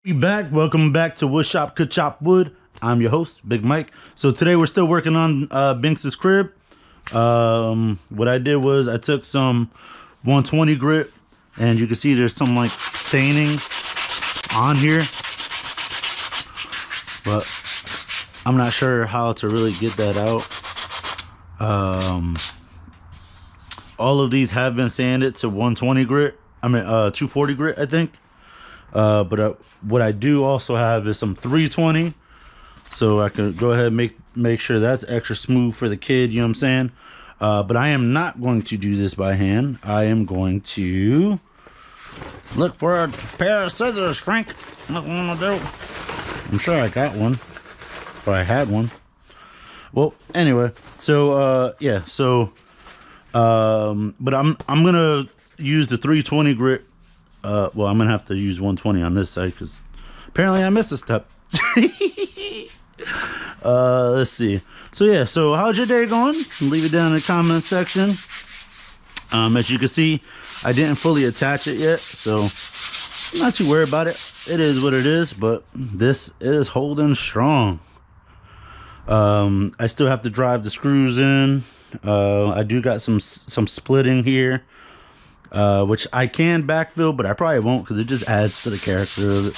We back. Welcome back to Wood Shop Could Chop Wood. I'm your host, Big Mike. So today we're still working on Binks's crib. What I did was I took some 120 grit, and you can see there's some like staining on here, but I'm not sure how to really get that out. All of these have been sanded to 120 grit. I mean 240 grit, I think. But what I do also have is some 320, so I can go ahead and make sure that's extra smooth for the kid, you know what I'm saying? But I am not going to do this by hand. I am going to look for a pair of scissors, Frank. What am I gonna do? I'm sure I got one, or I had one. Well, anyway, so yeah, so but I'm gonna use the 320 grit. Well, I'm gonna have to use 120 on this side because apparently I missed a step. Let's see. So yeah, so how's your day going? Leave it down in the comment section. As you can see, I didn't fully attach it yet, so I'm not too worried about it. It is what it is, but this is holding strong. I still have to drive the screws in. I do got some splitting here, which I can backfill, but I probably won't because it just adds to the character of it.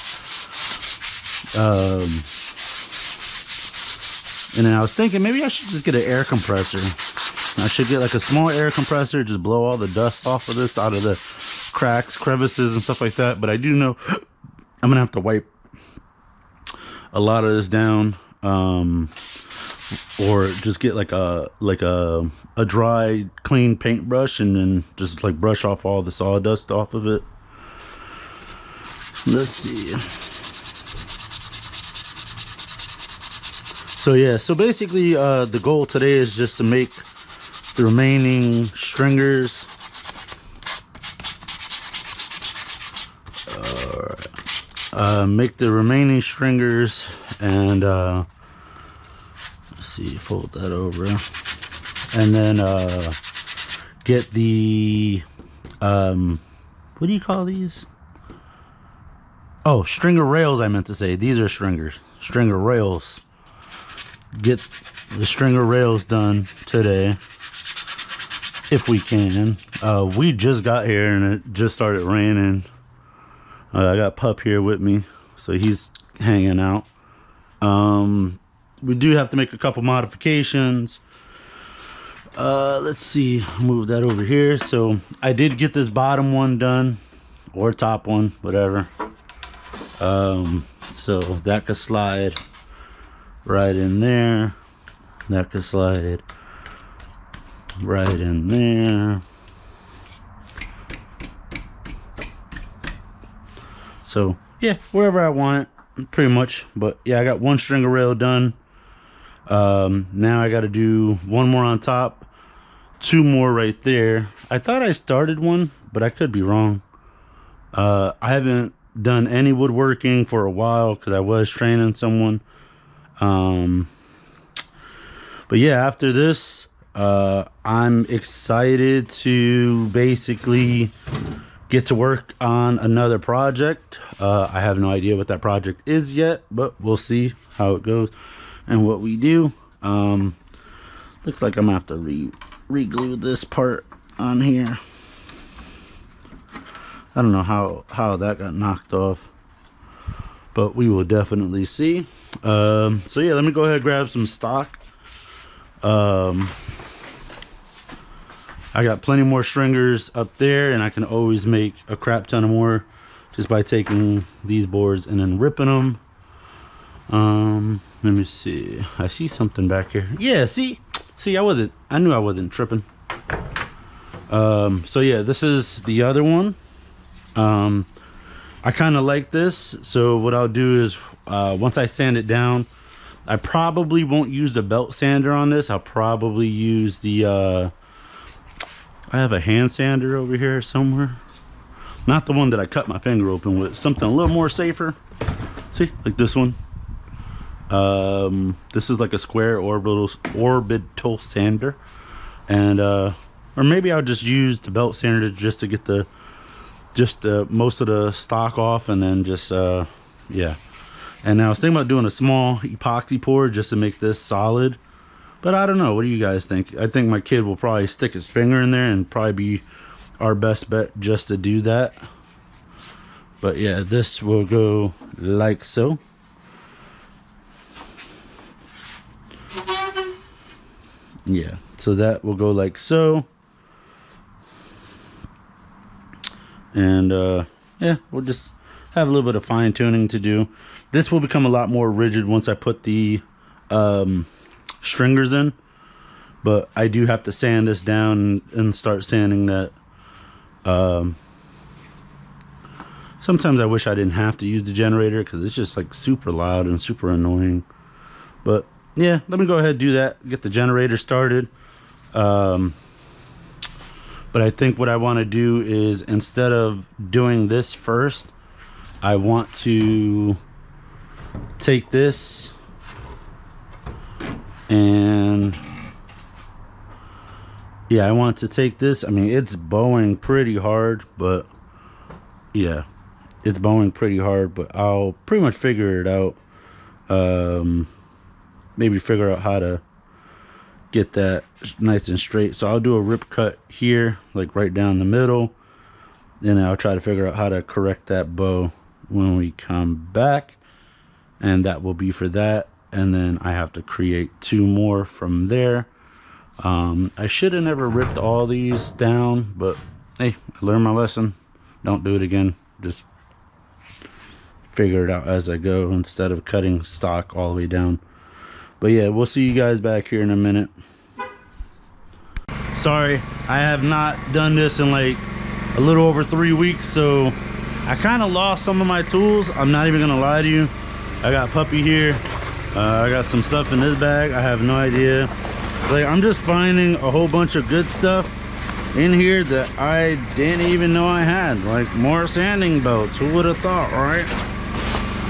And then I was thinking maybe I should just get an air compressor. I should get like a small air compressor, just blow all the dust off of this, out of the cracks, crevices, and stuff like that. But I do know I'm gonna have to wipe a lot of this down, or just get like a dry, clean paintbrush and then just like brush off all the sawdust off of it. Let's see. So yeah, so basically the goal today is just to make the remaining stringers. Make the remaining stringers and let's see, fold that over, and then get the what do you call these? Oh, stringer rails, I meant to say. These are stringer rails. Get the stringer rails done today if we can. We just got here and it just started raining. I got Pup here with me, so he's hanging out. We do have to make a couple modifications. Let's see, move that over here. So I did get this bottom one done, or top one, whatever. So that could slide right in there. That could slide right in there. So yeah, wherever I want it, pretty much. But yeah, I got one stringer rail done. Now I got to do one more on top, two more right there. I thought I started one, but I could be wrong. I haven't done any woodworking for a while because I was training someone. But yeah, after this, I'm excited to basically get to work on another project. I have no idea what that project is yet, but we'll see how it goes and what we do. Looks like I'm gonna have to re-glue this part on here. I don't know how that got knocked off, but we will definitely see. So yeah, let me go ahead and grab some stock. I got plenty more stringers up there, and I can always make a crap ton of more just by taking these boards and then ripping them. Let me see. I see something back here. Yeah, see, I knew I wasn't tripping. So yeah, this is the other one. I kind of like this, so what I'll do is once I sand it down, I probably won't use the belt sander on this. I'll probably use the I have a hand sander over here somewhere, not the one that I cut my finger open with, something a little more safer. See, like this one. This is like a square orbital sander, and or maybe I'll just use the belt sander just to get the most of the stock off, and then just yeah. And I was thinking about doing a small epoxy pour just to make this solid. But I don't know. What do you guys think? I think my kid will probably stick his finger in there and probably be our best bet just to do that. But yeah, this will go like so. Yeah, so that will go like so. And yeah, we'll just have a little bit of fine tuning to do. This will become a lot more rigid once I put the stringers in, but I do have to sand this down and start sanding that. Sometimes I wish I didn't have to use the generator because it's just like super loud and super annoying. But yeah, let me go ahead and do that, get the generator started. But I think what I want to do is, instead of doing this first, I want to take this and yeah, I want to take this. I mean, it's bowing pretty hard, but yeah, it's bowing pretty hard, but I'll pretty much figure it out. Maybe figure out how to get that nice and straight. So I'll do a rip cut here, like right down the middle, and I'll try to figure out how to correct that bow when we come back, and that will be for that. And then I have to create 2 more from there. I should have never ripped all these down, but hey, I learned my lesson. Don't do it again. Just figure it out as I go instead of cutting stock all the way down. But yeah, we'll see you guys back here in a minute. Sorry, I have not done this in like a little over 3 weeks, so I kind of lost some of my tools. I'm not even gonna lie to you. I got Puppy here. I got some stuff in this bag. I have no idea. Like, I'm just finding a whole bunch of good stuff in here that I didn't even know I had. Like more sanding belts. Who would have thought, right?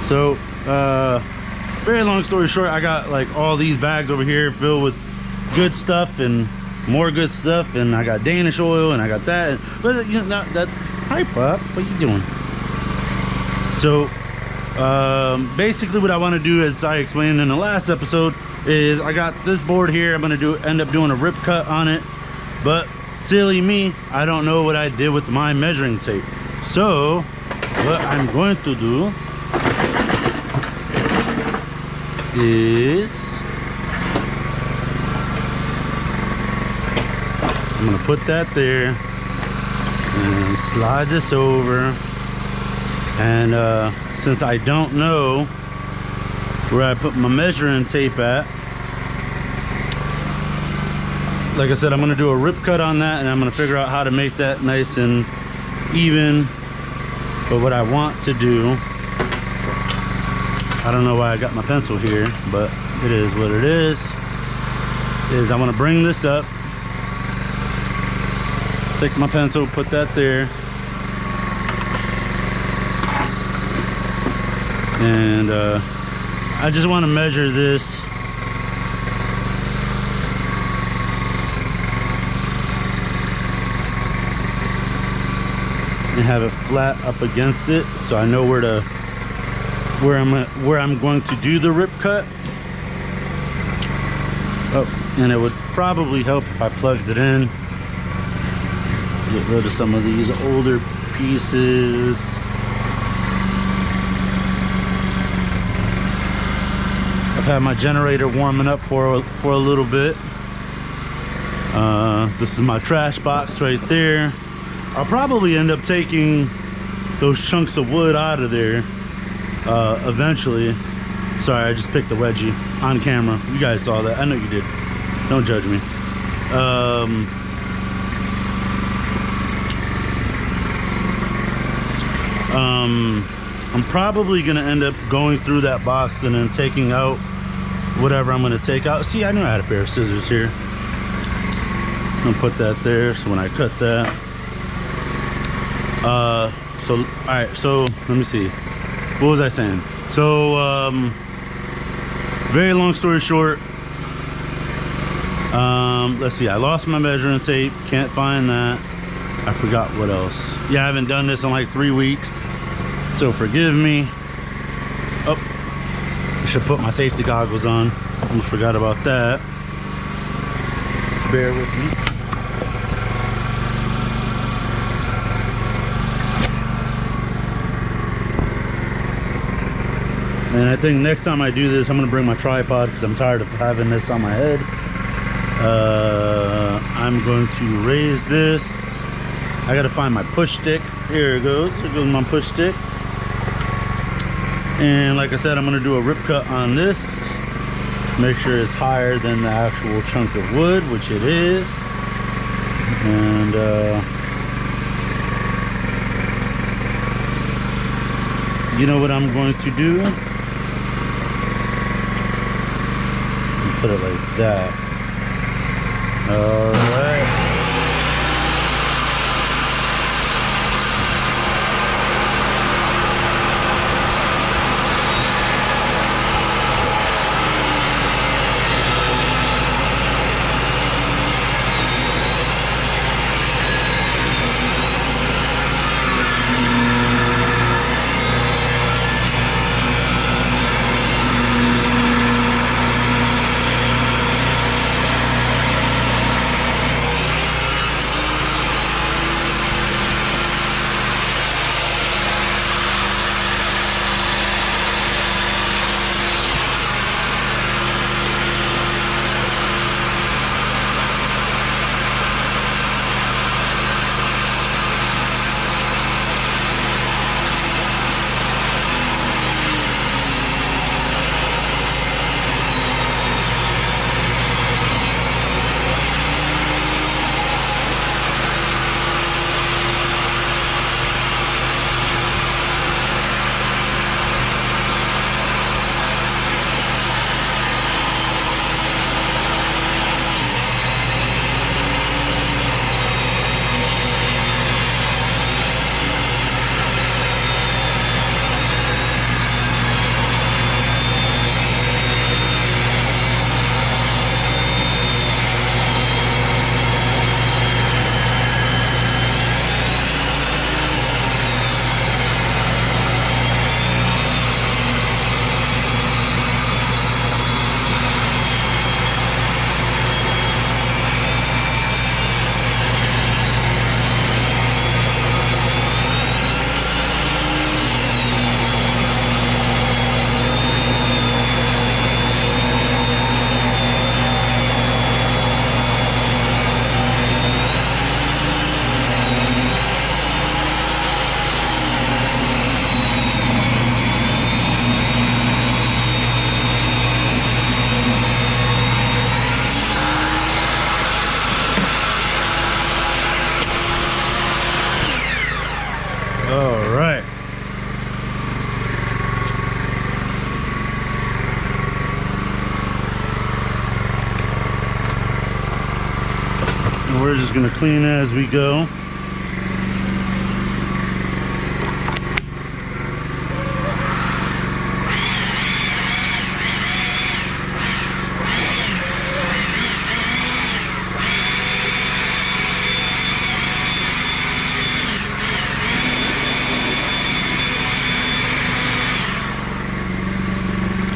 So, very long story short, I got like all these bags over here filled with good stuff and more good stuff, and I got Danish oil and I got that. But you know, that hi Pup, what are you doing? So basically what I want to do, as I explained in the last episode, is I got this board here. I'm going to end up doing a rip cut on it, but silly me, I don't know what I did with my measuring tape. So what I'm going to do is I'm gonna put that there and slide this over, and since I don't know where I put my measuring tape at, like I said, I'm gonna do a rip cut on that, and I'm gonna figure out how to make that nice and even. But what I want to do, I don't know why I got my pencil here, but it is what it is I want to bring this up, take my pencil, put that there, and I just want to measure this and have it flat up against it, so I know where I'm going to do the rip cut. Oh, and it would probably help if I plugged it in. Get rid of some of these older pieces. I've had my generator warming up for a little bit. This is my trash box right there. I'll probably end up taking those chunks of wood out of there eventually. Sorry, I just picked a wedgie on camera. You guys saw that. I know you did. Don't judge me. I'm probably gonna end up going through that box and then taking out whatever I'm gonna take out. See, I knew I had a pair of scissors here. I'm gonna put that there, so when I cut that, so all right, so let me see, what was I saying? So very long story short, let's see, I lost my measuring tape, can't find that. I forgot what else. Yeah, I haven't done this in like 3 weeks, so forgive me. Oh, I should put my safety goggles on. Almost forgot about that. Bear with me. And I think next time I do this, I'm gonna bring my tripod because I'm tired of having this on my head. I'm going to raise this. I gotta find my push stick. Here it goes. Here goes my push stick. And like I said, I'm gonna do a rip cut on this. Make sure it's higher than the actual chunk of wood, which it is. And you know what I'm going to do? Put it like that. All right. We're just gonna clean it as we go.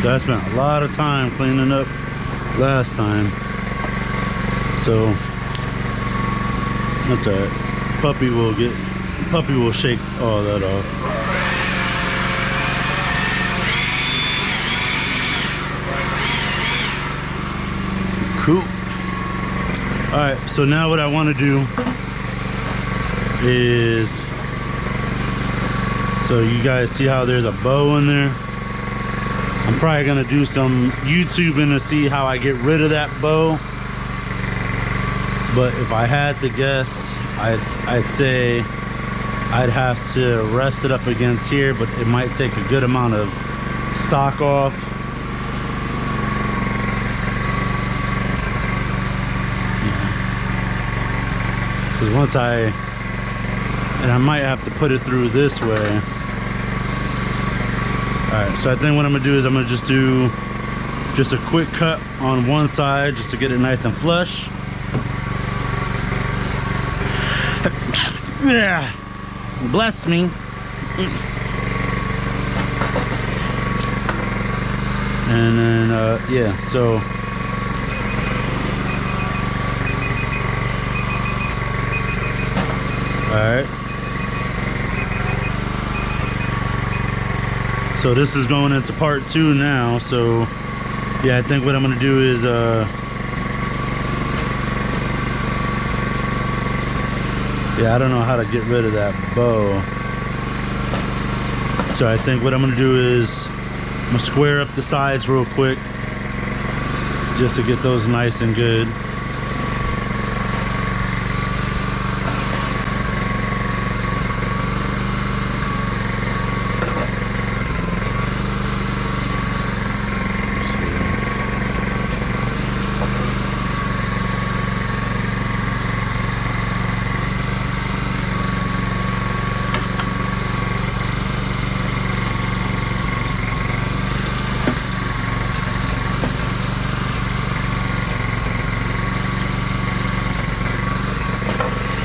I spent a lot of time cleaning up last time, so that's all right. Puppy will shake all that off. Cool. All right, so now what I want to do is, so you guys see how there's a bow in there? I'm probably gonna do some YouTubing to see how I get rid of that bow. But if I had to guess, I'd say I'd have to rest it up against here, but it might take a good amount of stock off. Because once I might have to put it through this way. Alright, so I think what I'm gonna do is I'm gonna just do a quick cut on one side just to get it nice and flush. Yeah, bless me. And then yeah, so alright, so this is going into part 2 now. So yeah, I think what I'm gonna do is yeah, I don't know how to get rid of that bow. So I think what I'm gonna do is I'm gonna square up the sides real quick just to get those nice and good.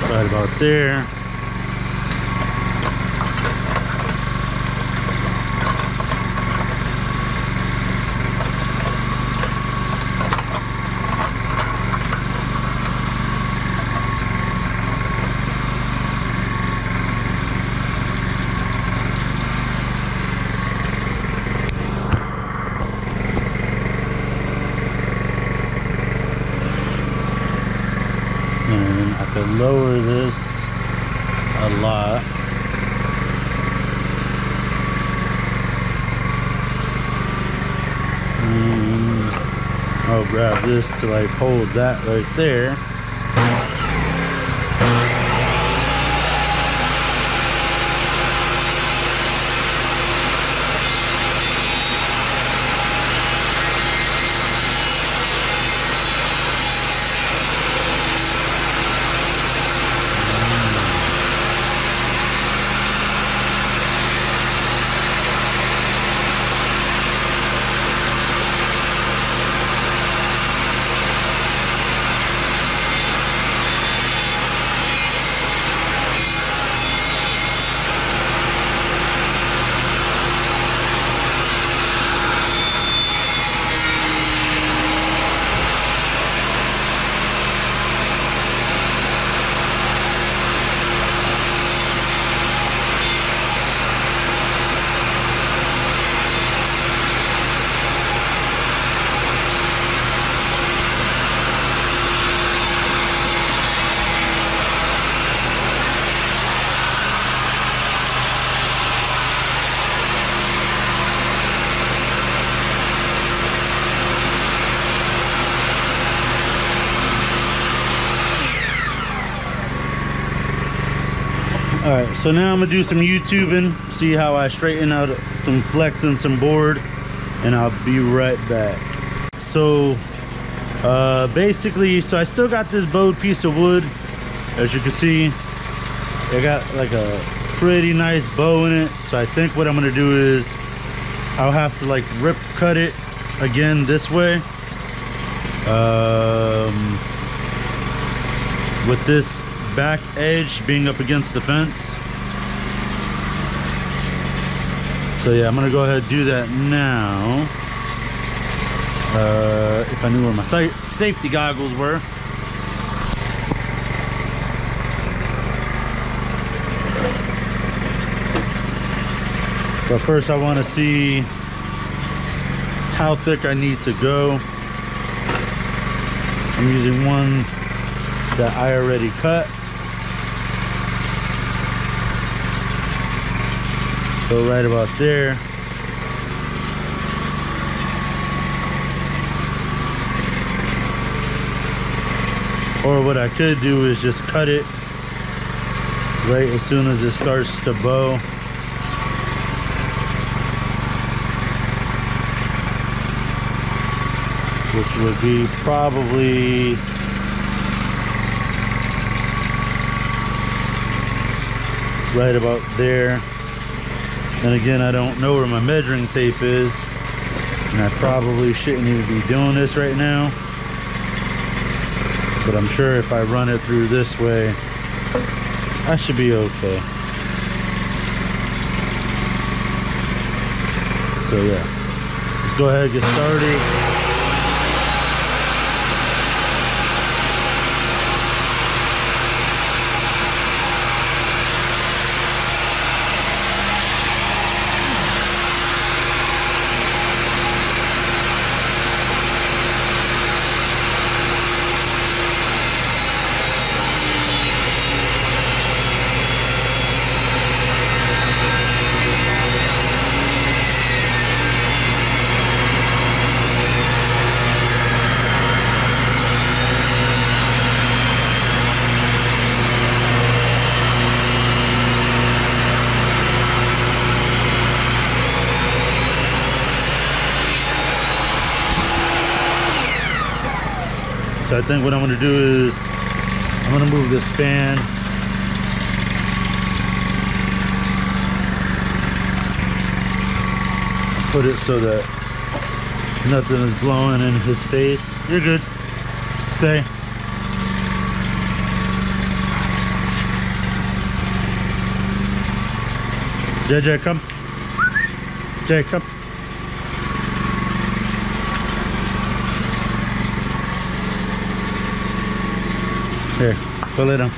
Right about there. And I could lower this a lot. And I'll grab this to like hold that right there. Alright, so now I'm gonna do some YouTubing, see how I straighten out some flex and some board, and I'll be right back. So basically, so I still got this bowed piece of wood. As you can see, I got like a pretty nice bow in it. So I think what I'm gonna do is I'll have to like rip cut it again this way, with this back edge being up against the fence. So yeah, I'm gonna go ahead and do that now. If I knew where my safety goggles were. But first I want to see how thick I need to go. I'm using one that I already cut. So right about there. Or what I could do is just cut it right as soon as it starts to bow. Which would be probably right about there. And again, I don't know where my measuring tape is, and I probably shouldn't even be doing this right now, but I'm sure if I run it through this way, I should be okay. So yeah, just go ahead and get started. So I think what I'm going to do is I'm going to move this fan put it so that nothing is blowing in his face. You're good. Stay. JJ, come. Jay, come. Here, pull it on.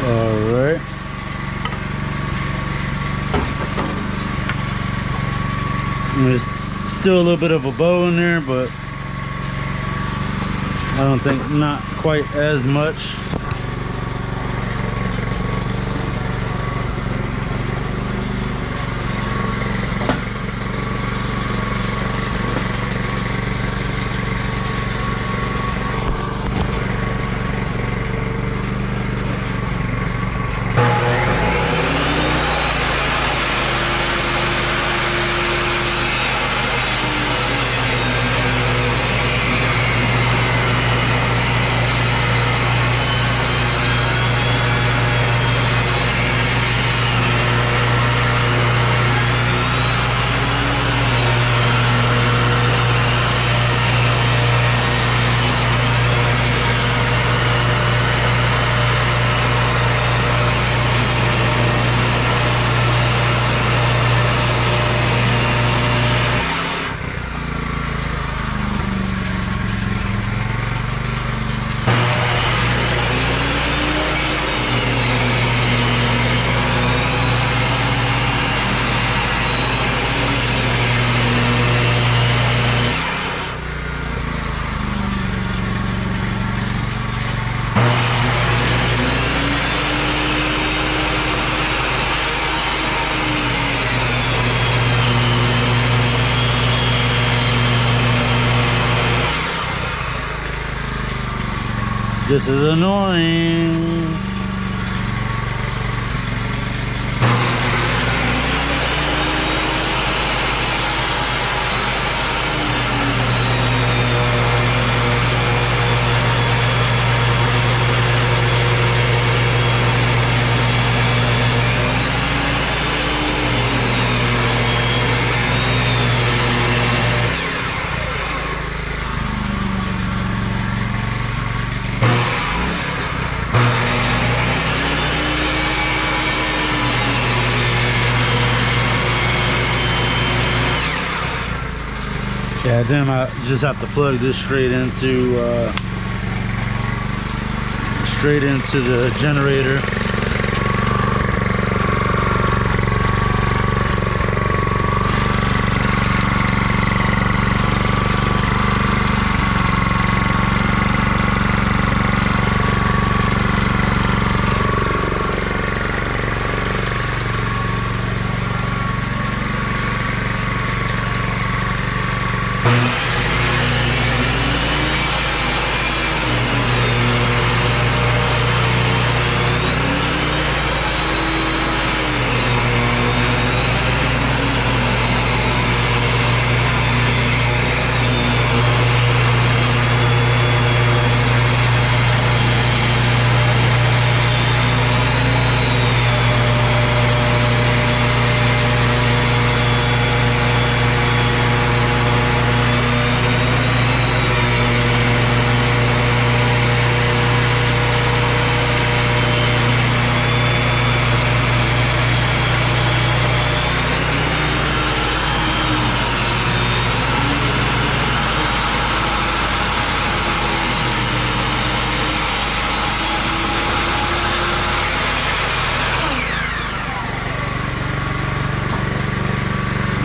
Alright. There's still a little bit of a bow in there, but I don't think not quite as much. This is annoying. Yeah, then I just have to plug this straight into the generator.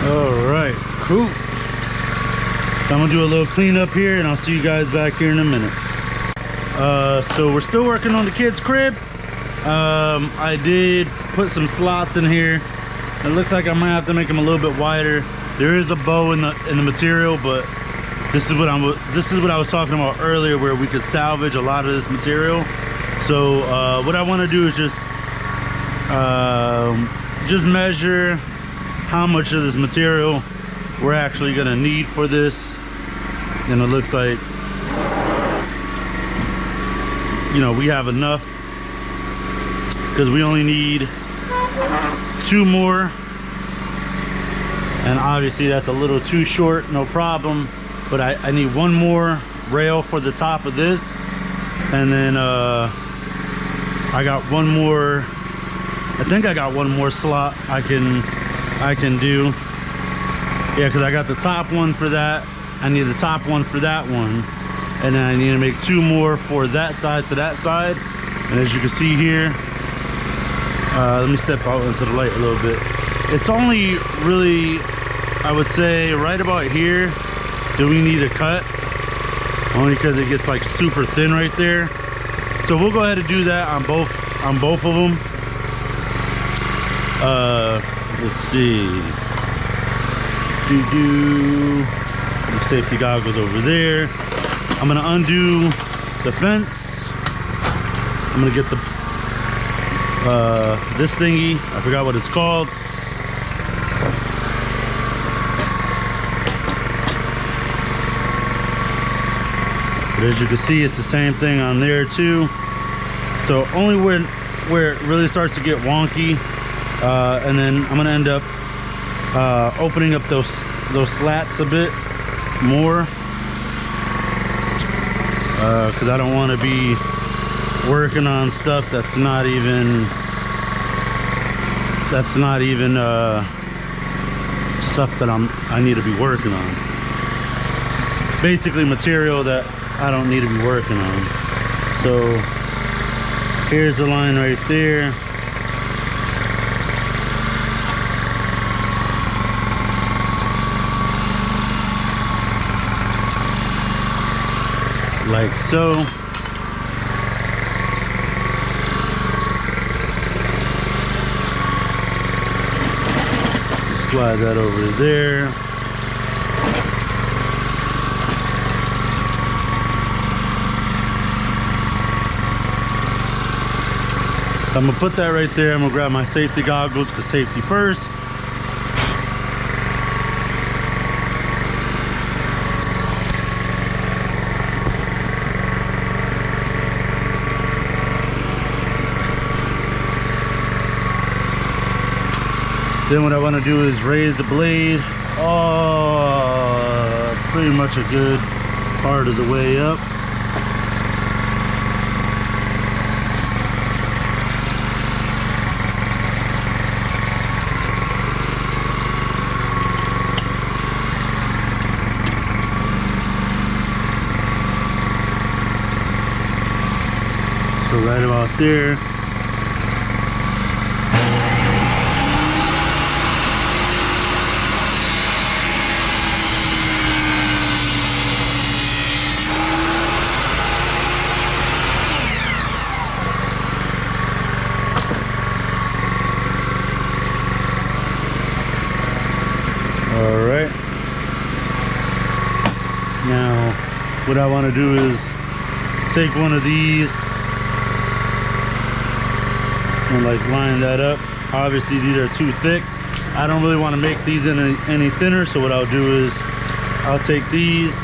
Alright, cool. So I'm gonna do a little cleanup here and I'll see you guys back here in a minute. So we're still working on the kids' crib. I did put some slots in here. It looks like I might have to make them a little bit wider. There is a bow in the material, but this is what I was talking about earlier, where we could salvage a lot of this material. So what I want to do is just measure how much of this material we're actually gonna need for this. And it looks like, you know, we have enough, because we only need 2 more, and obviously that's a little too short, no problem, but I need 1 more rail for the top of this, and then I got 1 more, I think I got 1 more slot I can do. Yeah, because I got the top one for that, I need the top one for that one, and then I need to make 2 more for that side to that side. And as you can see here, let me step out into the light a little bit. It's only really, I would say, right about here do we need a cut, only because it gets like super thin right there. So we'll go ahead and do that on both of them. Let's see. The safety goggles over there. I'm gonna undo the fence. I'm gonna get the this thingy, I forgot what it's called. But as you can see, it's the same thing on there too. So only where it really starts to get wonky, and then I'm gonna end up opening up those slats a bit more, because I don't want to be working on stuff that's not even stuff that I need to be working on. Basically material that I don't need to be working on. So here's the line right there. Like so. Slide that over there. So I'm gonna put that right there. I'm gonna grab my safety goggles, because safety first. Then what I want to do is raise the blade pretty much a good part of the way up. right about there. All right. Now, what I want to do is take one of these and like line that up. Obviously these are too thick. I don't really want to make these any thinner, so what I'll do is I'll take these,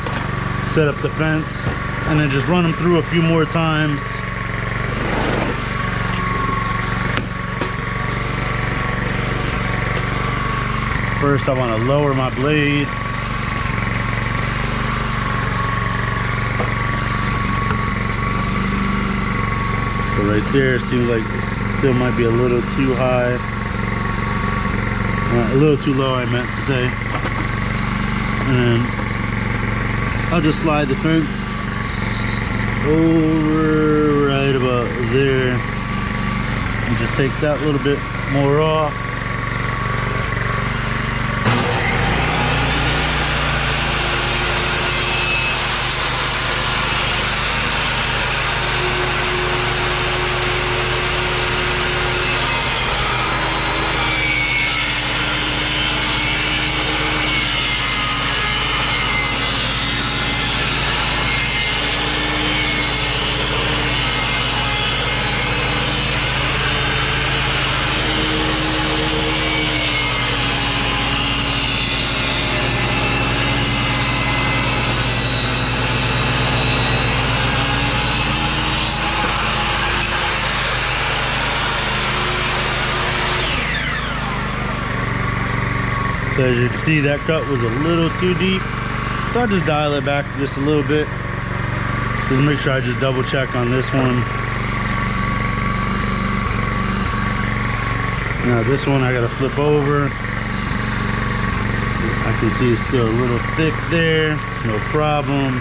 set up the fence, and then just run them through a few more times. First I want to lower my blade. So right there, seems like it still might be a little too high. A little too low, I meant to say. And then I'll just slide the fence over right about there. And just take that little bit more off. So as you can see, that cut was a little too deep, so I'll just dial it back just a little bit. Just make sure I just double check on this one. Now this one I gotta flip over. I can see it's still a little thick there, no problem.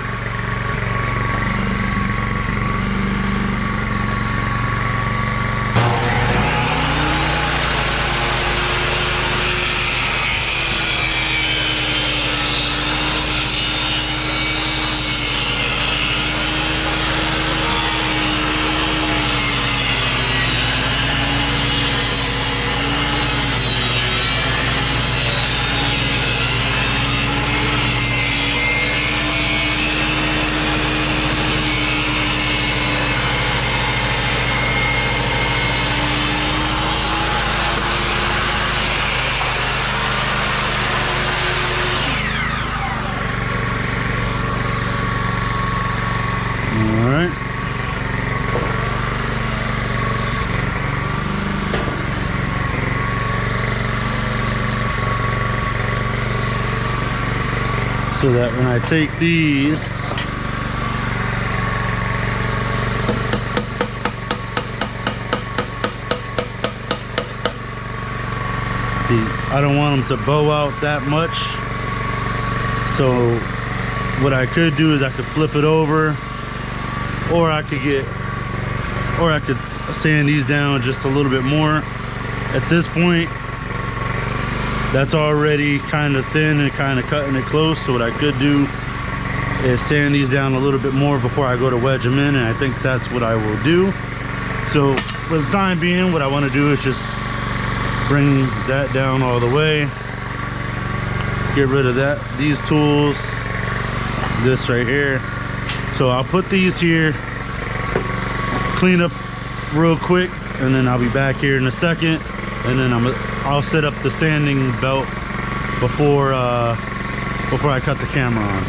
So that when I take these, see, I don't want them to bow out that much. So what I could do is I could flip it over, or I could sand these down just a little bit more. At this point, that's already kind of thin and kind of cutting it close. So what I could do is sand these down a little bit more before I go to wedge them in, and I think that's what I will do. So for the time being, what I want to do is just bring that down all the way, get rid of these tools, this right here. So I'll put these here, clean up real quick, and then I'll be back here in a second, and then I'll set up the sanding belt before I cut the camera on.